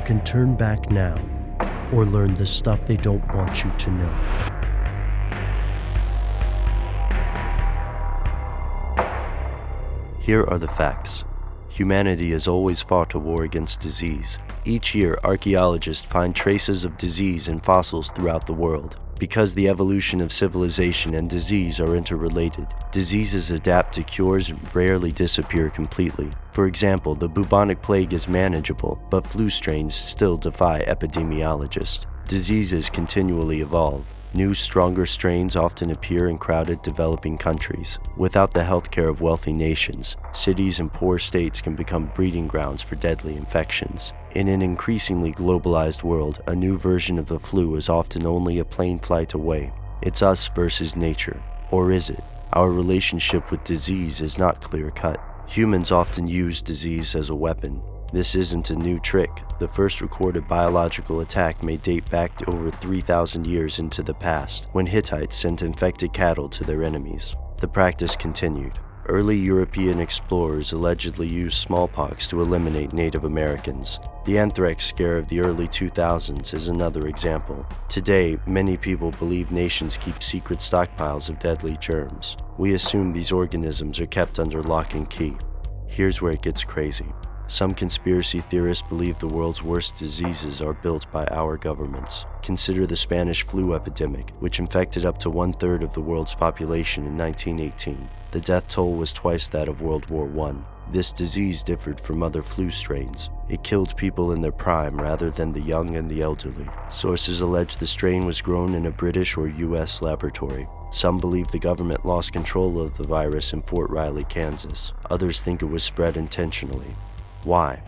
can turn back now or learn the stuff they don't want you to know. Here are the facts. Humanity has always fought a war against disease. Each year, archaeologists find traces of disease in fossils throughout the world. Because the evolution of civilization and disease are interrelated, diseases adapt to cures and rarely disappear completely. For example, the bubonic plague is manageable, but flu strains still defy epidemiologists. Diseases continually evolve. New, stronger strains often appear in crowded, developing countries. Without the healthcare of wealthy nations, cities and poor states can become breeding grounds for deadly infections. In an increasingly globalized world, a new version of the flu is often only a plane flight away. It's us versus nature. Or is it? Our relationship with disease is not clear-cut. Humans often use disease as a weapon. This isn't a new trick. The first recorded biological attack may date back to over 3,000 years into the past, when Hittites sent infected cattle to their enemies. The practice continued. Early European explorers allegedly used smallpox to eliminate Native Americans. The anthrax scare of the early 2000s is another example. Today, many people believe nations keep secret stockpiles of deadly germs. We assume these organisms are kept under lock and key. Here's where it gets crazy. Some conspiracy theorists believe the world's worst diseases are built by our governments. Consider the Spanish flu epidemic, which infected up to 1/3 of the world's population in 1918. The death toll was twice that of World War I. This disease differed from other flu strains. It killed people in their prime rather than the young and the elderly. Sources allege the strain was grown in a British or US laboratory. Some believe the government lost control of the virus in Fort Riley, Kansas. Others think it was spread intentionally. Why?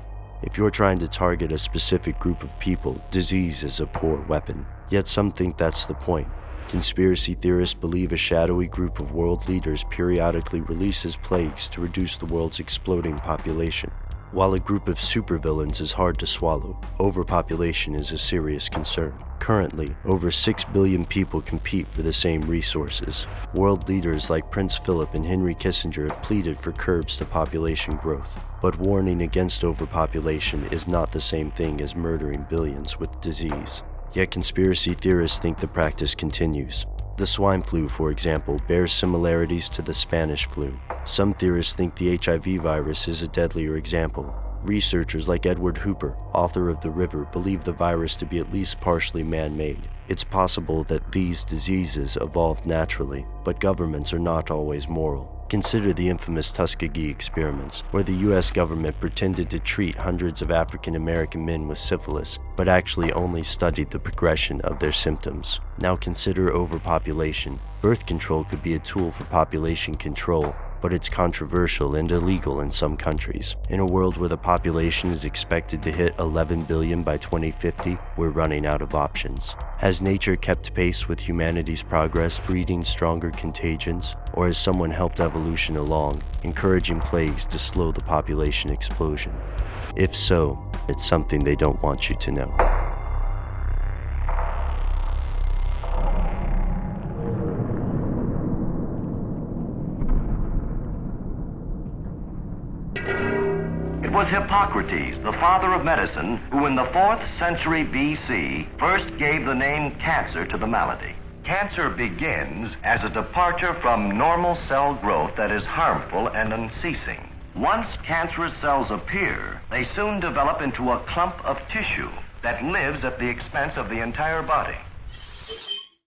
If you're trying to target a specific group of people, disease is a poor weapon. Yet some think that's the point. Conspiracy theorists believe a shadowy group of world leaders periodically releases plagues to reduce the world's exploding population. While a group of supervillains is hard to swallow, overpopulation is a serious concern. Currently, over 6 billion people compete for the same resources. World leaders like Prince Philip and Henry Kissinger have pleaded for curbs to population growth. But warning against overpopulation is not the same thing as murdering billions with disease. Yet conspiracy theorists think the practice continues. The swine flu, for example, bears similarities to the Spanish flu. Some theorists think the HIV virus is a deadlier example. Researchers like Edward Hooper, author of The River, believe the virus to be at least partially man-made. It's possible that these diseases evolved naturally, but governments are not always moral. Consider the infamous Tuskegee Experiments, where the US government pretended to treat hundreds of African American men with syphilis, but actually only studied the progression of their symptoms. Now consider overpopulation. Birth control could be a tool for population control, but it's controversial and illegal in some countries. In a world where the population is expected to hit 11 billion by 2050, we're running out of options. Has nature kept pace with humanity's progress, breeding stronger contagions? Or has someone helped evolution along, encouraging plagues to slow the population explosion? If so, it's something they don't want you to know. It was Hippocrates, the father of medicine, who in the 4th century BC first gave the name cancer to the malady. Cancer begins as a departure from normal cell growth that is harmful and unceasing. Once cancerous cells appear, they soon develop into a clump of tissue that lives at the expense of the entire body.